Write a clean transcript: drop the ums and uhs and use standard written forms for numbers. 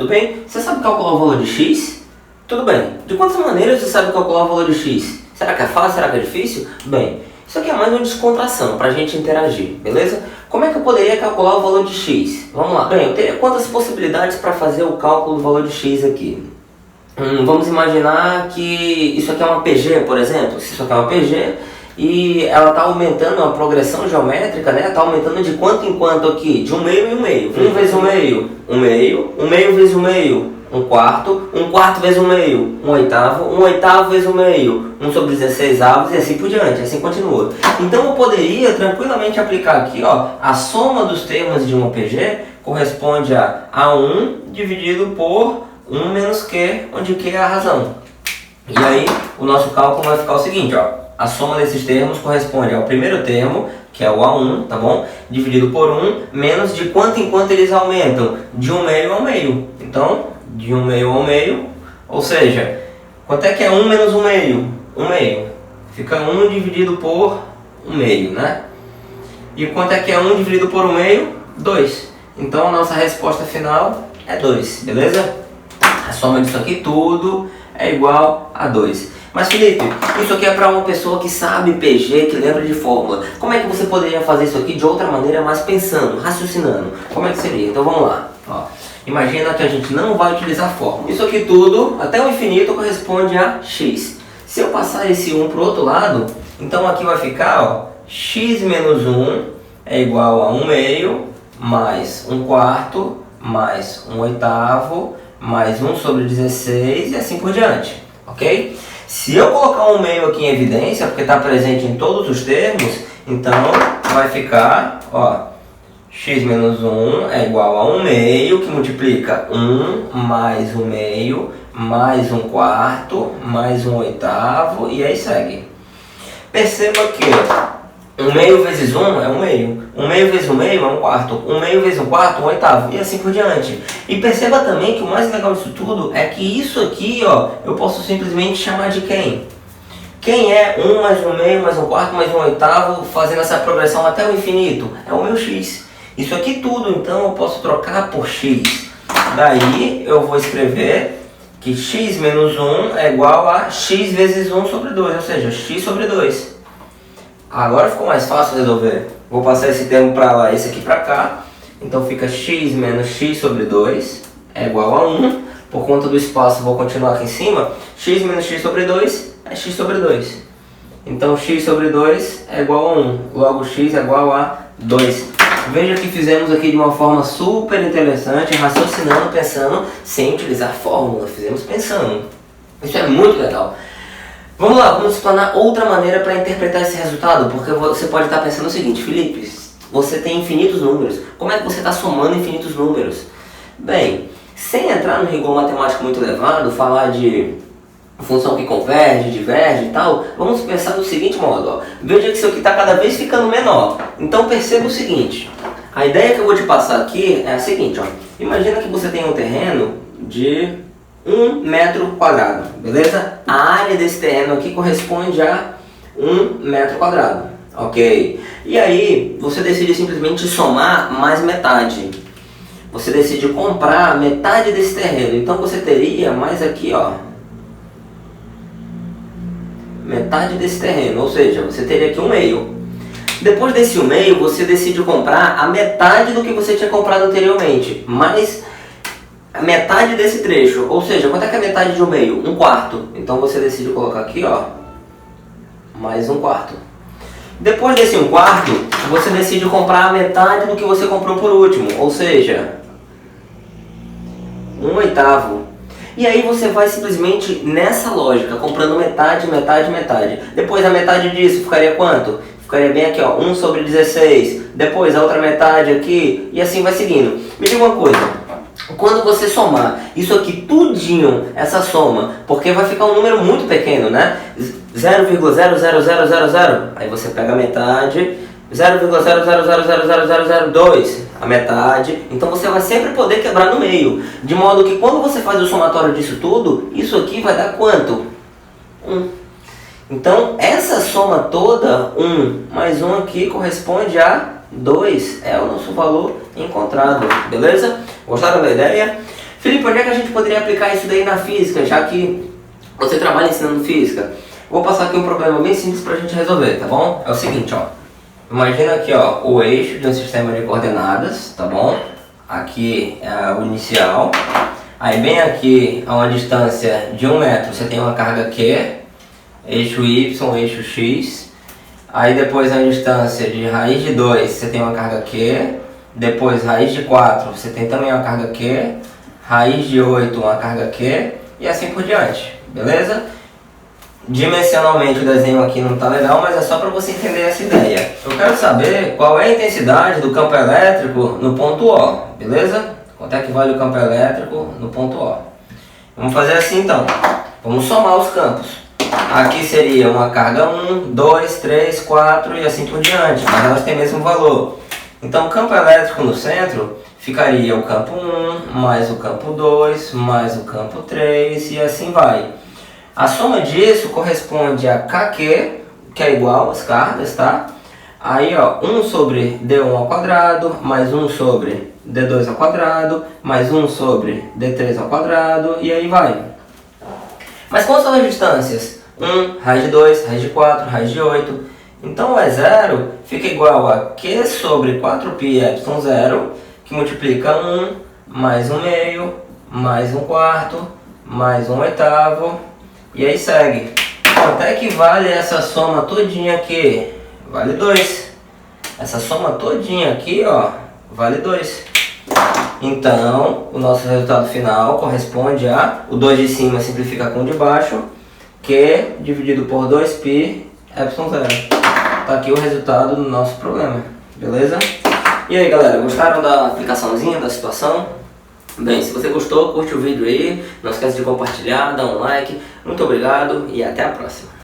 tudo bem? Você sabe calcular o valor de x? Tudo bem. De quantas maneiras você sabe calcular o valor de x? Será que é fácil? Será que é difícil? Bem, isso aqui é mais uma descontração para a gente interagir, beleza? Como é que eu poderia calcular o valor de x? Vamos lá. Bem, eu teria quantas possibilidades para fazer o cálculo do valor de x aqui? Vamos imaginar que isso aqui é uma PG, por exemplo. Se isso aqui é uma PG e ela está aumentando uma progressão geométrica, né? Está aumentando de quanto em quanto aqui? De 1 meio em 1 meio. 1 vezes 1 meio, 1 meio. 1 meio vezes 1 meio, 1 quarto. 1 quarto vezes 1 meio, 1 oitavo. 1 oitavo vezes 1 meio, 1 sobre 16 avos, e assim por diante, assim continua. Então eu poderia tranquilamente aplicar aqui, ó, a soma dos termos de uma PG corresponde a A1 dividido por 1 menos Q, onde Q é a razão. E aí o nosso cálculo vai ficar o seguinte, ó. A soma desses termos corresponde ao primeiro termo, que é o A1, tá bom? Dividido por 1, menos de quanto em quanto eles aumentam? De 1 meio ao meio. Então, de 1 meio ao meio, ou seja, quanto é que é 1 menos 1 meio? 1 meio. Fica 1 dividido por 1 meio, né? E quanto é que é 1 dividido por 1 meio? 2. Então a nossa resposta final é 2, beleza? A soma disso aqui tudo é igual a 2. Mas Felipe, isso aqui é para uma pessoa que sabe PG, que lembra de fórmula. Como é que você poderia fazer isso aqui de outra maneira, mais pensando, raciocinando? Como é que seria? Então vamos lá. Ó, imagina que a gente não vai utilizar fórmula. Isso aqui tudo, até o infinito, corresponde a x. Se eu passar esse 1 para o outro lado, então aqui vai ficar, ó, x menos 1 é igual a 1 meio, mais 1 quarto, mais 1 oitavo, mais 1 sobre 16 e assim por diante, ok? Se eu colocar 1 meio aqui em evidência, porque está presente em todos os termos, então vai ficar, ó, x menos 1 é igual a 1 meio, que multiplica 1 mais 1 meio, mais 1 quarto, mais 1 oitavo, e aí segue. Perceba que 1 meio vezes 1 é 1 meio, 1 meio vezes 1 meio é 1 quarto, 1 meio vezes 1 quarto, 1 oitavo, e assim por diante. E perceba também que o mais legal disso tudo é que isso aqui, ó, eu posso simplesmente chamar de quem? Quem é 1 mais 1 meio, mais 1 quarto, mais 1 oitavo, fazendo essa progressão até o infinito? É o meu x. Isso aqui tudo, então, eu posso trocar por x. Daí, eu vou escrever que x menos 1 é igual a x vezes 1 sobre 2, ou seja, x sobre 2. Agora ficou mais fácil resolver. Vou passar esse termo para lá, esse aqui para cá. Então fica x menos x sobre 2 é igual a 1. Por conta do espaço, vou continuar aqui em cima. X menos x sobre 2 é x sobre 2. Então x sobre 2 é igual a 1. Logo x é igual a 2. Veja que fizemos aqui de uma forma super interessante, raciocinando, pensando, sem utilizar fórmula. Fizemos pensando. Isso é muito legal. Vamos lá, vamos explanar outra maneira para interpretar esse resultado, porque você pode estar pensando o seguinte, Felipe, você tem infinitos números, como é que você está somando infinitos números? Bem, sem entrar no rigor matemático muito elevado, falar de função que converge, diverge e tal, vamos pensar do seguinte modo, ó. Veja que isso aqui está cada vez ficando menor, então perceba o seguinte, a ideia que eu vou te passar aqui é a seguinte, ó. Imagina que você tem um terreno de 1 metro quadrado, beleza? A área desse terreno aqui corresponde a 1 metro quadrado, ok? E aí, você decide simplesmente somar mais metade. Você decide comprar metade desse terreno. Então você teria mais aqui, ó, metade desse terreno, ou seja, você teria aqui 1 meio. Depois desse 1 meio, você decide comprar a metade do que você tinha comprado anteriormente, mais a metade desse trecho, ou seja, quanto é que é a metade de 1 meio? 1 quarto. Então você decide colocar aqui, ó, mais 1 quarto. Depois desse 1 quarto, você decide comprar a metade do que você comprou por último, ou seja, 1 oitavo. E aí você vai simplesmente nessa lógica, comprando metade, metade, metade. Depois a metade disso ficaria quanto? Ficaria bem aqui, ó, 1 sobre 16. Depois a outra metade aqui, e assim vai seguindo. Me diga uma coisa. Quando você somar isso aqui tudinho, essa soma, porque vai ficar um número muito pequeno, né? 0,00000, aí você pega a metade, 0,0000002, a metade, então você vai sempre poder quebrar no meio, de modo que quando você faz o somatório disso tudo, isso aqui vai dar quanto? 1. Então essa soma toda, 1 mais 1 aqui corresponde a 2, é o nosso valor encontrado, beleza? Gostaram da ideia? Felipe, onde é que a gente poderia aplicar isso daí na física, já que você trabalha ensinando física? Vou passar aqui um problema bem simples pra gente resolver, tá bom? É o seguinte, ó. Imagina aqui, ó, o eixo de um sistema de coordenadas, tá bom? Aqui é o inicial. Aí bem aqui, a uma distância de 1 metro, você tem uma carga Q, eixo Y, eixo X. Aí depois a distância de raiz de 2, você tem uma carga Q. Depois raiz de 4, você tem também uma carga Q. Raiz de 8, uma carga Q. E assim por diante, beleza? Dimensionalmente o desenho aqui não está legal, mas é só para você entender essa ideia. Eu quero saber qual é a intensidade do campo elétrico no ponto O, beleza? Quanto é que vale o campo elétrico no ponto O? Vamos fazer assim então. Vamos somar os campos. Aqui seria uma carga 1, 2, 3, 4 e assim por diante, mas elas têm o mesmo valor. Então o campo elétrico no centro ficaria o campo 1, mais o campo 2, mais o campo 3 e assim vai. A soma disso corresponde a KQ, que é igual às cargas, tá? Aí, ó, 1 sobre D1 ao quadrado, mais 1 sobre D2 ao quadrado, mais 1 sobre D3 ao quadrado, e aí vai. Mas quais são as distâncias? 1, raiz de 2, raiz de 4, raiz de 8. Então, o E0 fica igual a Q sobre 4π ε0, que multiplica 1, mais 1 meio, mais 1 quarto, mais 1 oitavo, e aí segue. Quanto é que vale essa soma todinha aqui? Vale 2. Essa soma todinha aqui, ó, vale 2. Então, o nosso resultado final corresponde a... O 2 de cima simplifica com o de baixo, Q dividido por 2π ε0. Tá aqui o resultado do nosso problema, beleza? E aí, galera, gostaram da aplicaçãozinha, da situação? Bem, se você gostou, curte o vídeo aí, não esquece de compartilhar, dá um like. Muito obrigado e até a próxima.